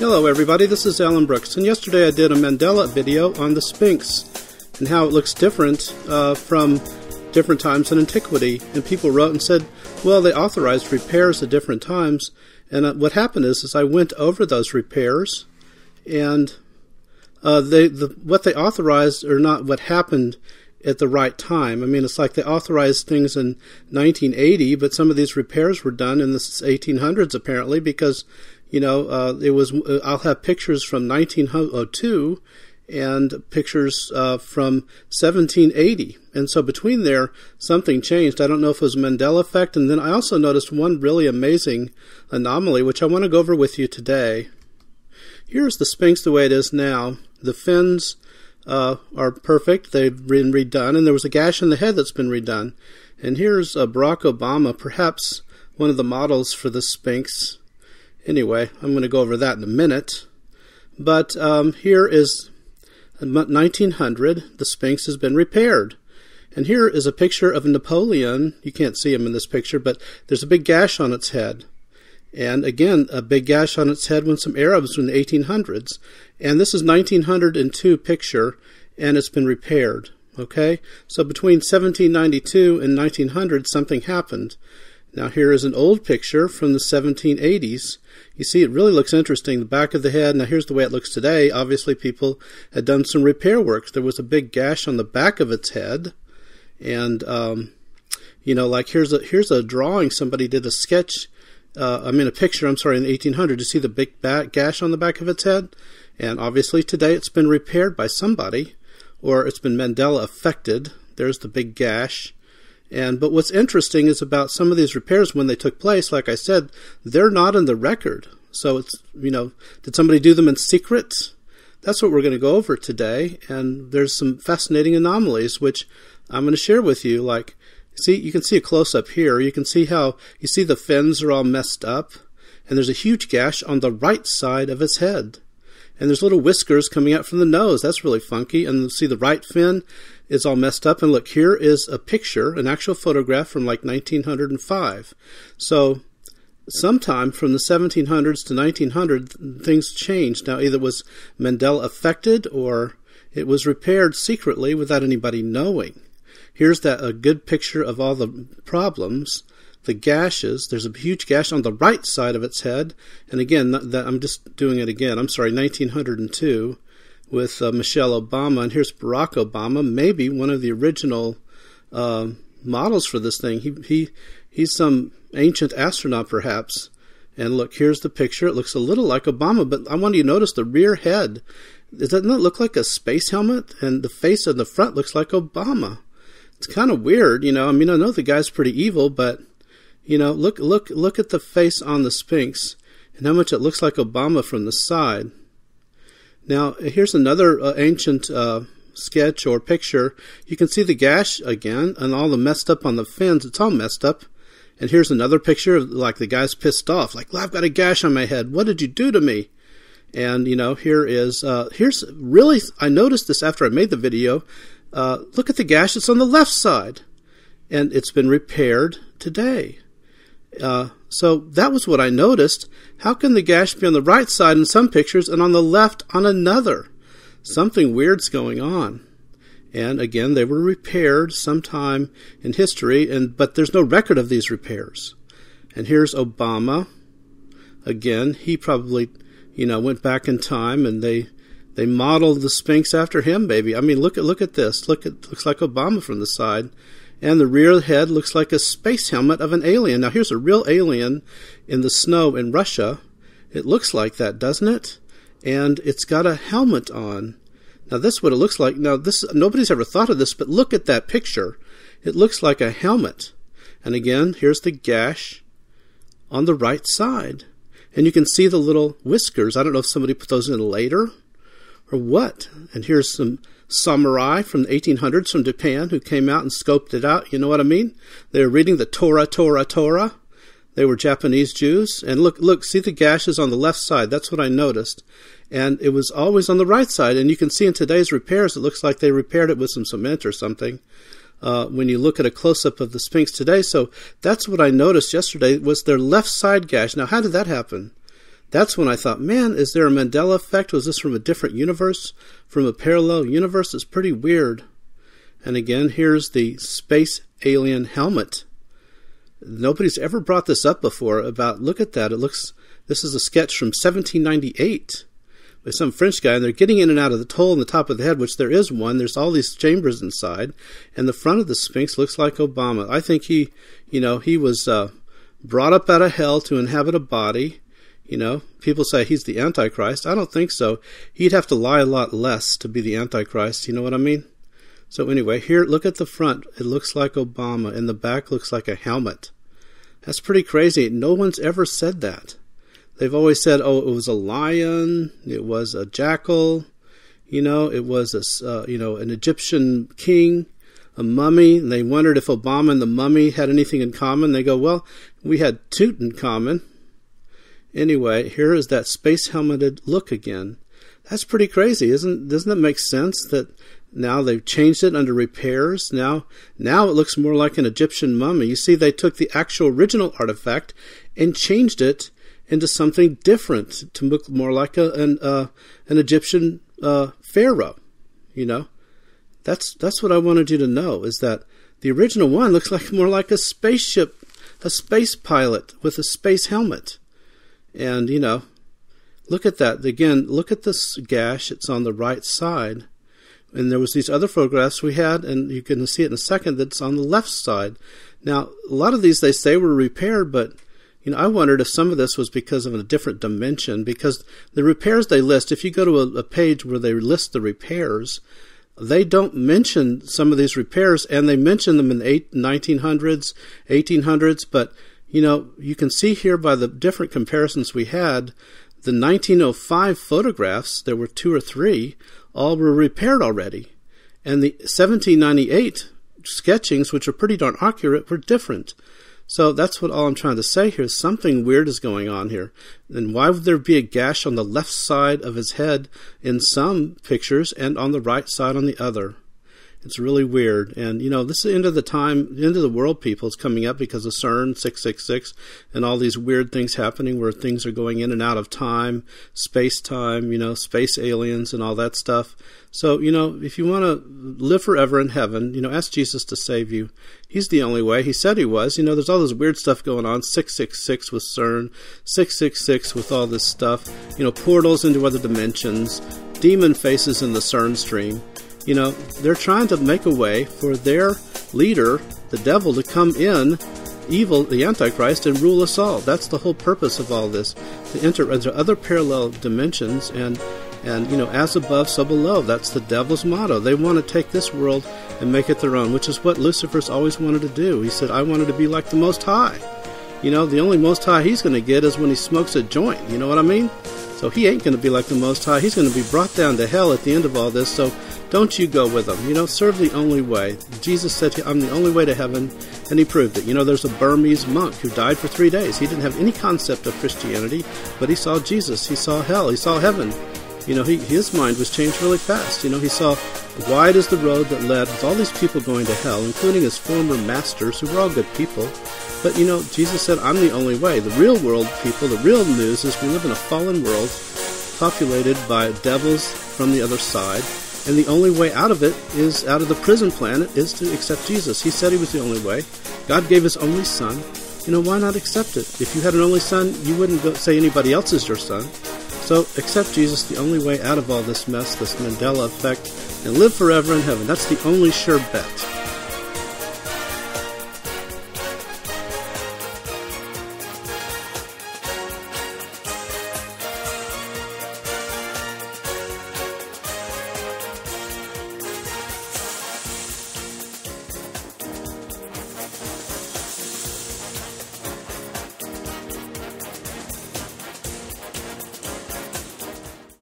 Hello everybody, this is Alan Brooks, and yesterday I did a Mandela video on the Sphinx and how it looks different from different times in antiquity. And people wrote and said, well, they authorized repairs at different times. And what happened is I went over those repairs, and what they authorized are not what happened at the right time. I mean, it's like they authorized things in 1980, but some of these repairs were done in the 1800s apparently, because it was. I'll have pictures from 1902 and pictures from 1780, and so between there something changed. I don't know if it was Mandela effect, and then I also noticed one really amazing anomaly, which I want to go over with you today. Here's the Sphinx the way it is now. The fins are perfect. They've been redone, and there was a gash in the head that's been redone. And here's Barack Obama, perhaps one of the models for the Sphinx. Anyway, I'm going to go over that in a minute. But here is 1900. The Sphinx has been repaired. And here is a picture of Napoleon. You can't see him in this picture, but there's a big gash on its head. And again, a big gash on its head when some Arabs were in the 1800s. And this is 1902 picture, and it's been repaired. Okay? So between 1792 and 1900, something happened. Now here is an old picture from the 1780s. You see, it really looks interesting, the back of the head. Now here's the way it looks today. Obviously people had done some repair work. There was a big gash on the back of its head. And, like here's a drawing. Somebody did a sketch, a picture, in the 1800s. You see the big gash on the back of its head? And obviously today it's been repaired by somebody, or it's been Mandela affected. There's the big gash. But what's interesting is about some of these repairs when they took place, like I said, they're not in the record. So it's, did somebody do them in secret? That's what we're going to go over today. And there's some fascinating anomalies, which I'm going to share with you. Like, see, you can see a close-up here. You can see how, you see the fins are all messed up. And there's a huge gash on the right side of its head. And there's little whiskers coming out from the nose. That's really funky. And you see the right fin is all messed up. And look, here is a picture, an actual photograph from like 1905. So sometime from the 1700s to 1900, things changed. Now, either was Mandela affected or it was repaired secretly without anybody knowing. Here's a good picture of all the problems. The gashes, there's a huge gash on the right side of its head. And again, I'm just doing it again. 1902 with Michelle Obama. And here's Barack Obama, maybe one of the original models for this thing. He's some ancient astronaut, perhaps. And look, here's the picture. It looks a little like Obama, but I want you to notice the rear head. Doesn't it look like a space helmet? And the face on the front looks like Obama. It's kind of weird, I know the guy's pretty evil, but look at the face on the Sphinx and how much it looks like Obama from the side. Now, here's another ancient sketch or picture. You can see the gash again and all the messed up on the fins. It's all messed up. And here's another picture of like the guy's pissed off. Like, well, I've got a gash on my head. What did you do to me? And, here's really, I noticed this after I made the video. Look at the gash. It's on the left side. And it's been repaired today. So that was what I noticed. How can the gash be on the right side in some pictures and on the left on another? Something weird's going on. And again, they were repaired sometime in history, but there's no record of these repairs. And here's Obama. Again, he probably, went back in time and they modeled the Sphinx after him, maybe. Look at this. It looks like Obama from the side. And the rear head looks like a space helmet of an alien. Now, here's a real alien in the snow in Russia. It looks like that, doesn't it? And it's got a helmet on. Now, this is what it looks like. Now, nobody's ever thought of this, but look at that picture. It looks like a helmet. And again, here's the gash on the right side. And you can see the little whiskers. I don't know if somebody put those in later or what. And here's some samurai from the 1800s from Japan who came out and scoped it out. You know what I mean? They were reading the Torah. They were Japanese Jews. And look, see the gashes on the left side. That's what I noticed. And it was always on the right side. And you can see in today's repairs, it looks like they repaired it with some cement or something. When you look at a close-up of the Sphinx today. So that's what I noticed yesterday was their left side gash. Now, how did that happen? That's when I thought, man, is there a Mandela effect? Was this from a different universe? From a parallel universe? It's pretty weird. And again, here's the space alien helmet. Nobody's ever brought this up before about, look at that. This is a sketch from 1798 by some French guy, and they're getting in and out of the hole in the top of the head, which there is one. There's all these chambers inside, and the front of the Sphinx looks like Obama. I think he was brought up out of hell to inhabit a body. People say he's the Antichrist. I don't think so. He'd have to lie a lot less to be the Antichrist. You know what I mean? So anyway, here, look at the front. It looks like Obama, and the back looks like a helmet. That's pretty crazy. No one's ever said that. They've always said, oh, it was a lion, it was a jackal, it was an Egyptian king, a mummy, and they wondered if Obama and the mummy had anything in common. They go, well, we had Toot in common. Anyway, here is that space helmeted look again. That's pretty crazy, doesn't that make sense that now they've changed it under repairs? Now it looks more like an Egyptian mummy. You see, they took the actual original artifact and changed it into something different to look more like an Egyptian pharaoh. That's what I wanted you to know, is that the original one looks like more like a spaceship, a space pilot with a space helmet. And, look at that. Again, look at this gash. It's on the right side. And there was these other photographs we had, and you can see it in a second, that's on the left side. Now, a lot of these they say were repaired, but, I wondered if some of this was because of a different dimension, because the repairs they list, if you go to a page where they list the repairs, they don't mention some of these repairs, and they mention them in the 1900s, 1800s, but you can see here by the different comparisons we had, the 1905 photographs, there were 2 or 3, all were repaired already. And the 1798 sketchings, which are pretty darn accurate, were different. So that's what all I'm trying to say here. Something weird is going on here. And why would there be a gash on the left side of his head in some pictures and on the right side on the other? It's really weird. And, this is the end of the time, end of the world, people. It's coming up because of CERN, 666, and all these weird things happening where things are going in and out of time, space-time, space aliens and all that stuff. So, if you want to live forever in heaven, ask Jesus to save you. He's the only way. He said he was. There's all this weird stuff going on, 666 with CERN, 666 with all this stuff, portals into other dimensions, demon faces in the CERN stream. They're trying to make a way for their leader, the devil, to come in, evil, the Antichrist, and rule us all. That's the whole purpose of all this, to enter into other parallel dimensions, and as above, so below. That's the devil's motto. They want to take this world and make it their own, which is what Lucifer's always wanted to do. He said, I wanted to be like the Most High. The only Most High he's going to get is when he smokes a joint. You know what I mean? So he ain't going to be like the Most High. He's going to be brought down to hell at the end of all this. So don't you go with him. Serve the only way. Jesus said, I'm the only way to heaven, and he proved it. There's a Burmese monk who died for 3 days. He didn't have any concept of Christianity, but he saw Jesus. He saw hell. He saw heaven. His mind was changed really fast. He saw wide is the road that led with all these people going to hell, including his former masters, who were all good people. But, Jesus said, I'm the only way. The real world, people, the real news is we live in a fallen world populated by devils from the other side. And the only way out of it is, out of the prison planet, is to accept Jesus. He said he was the only way. God gave his only son. Why not accept it? If you had an only son, you wouldn't go say anybody else is your son. So accept Jesus, the only way out of all this mess, this Mandela effect, and live forever in heaven. That's the only sure bet.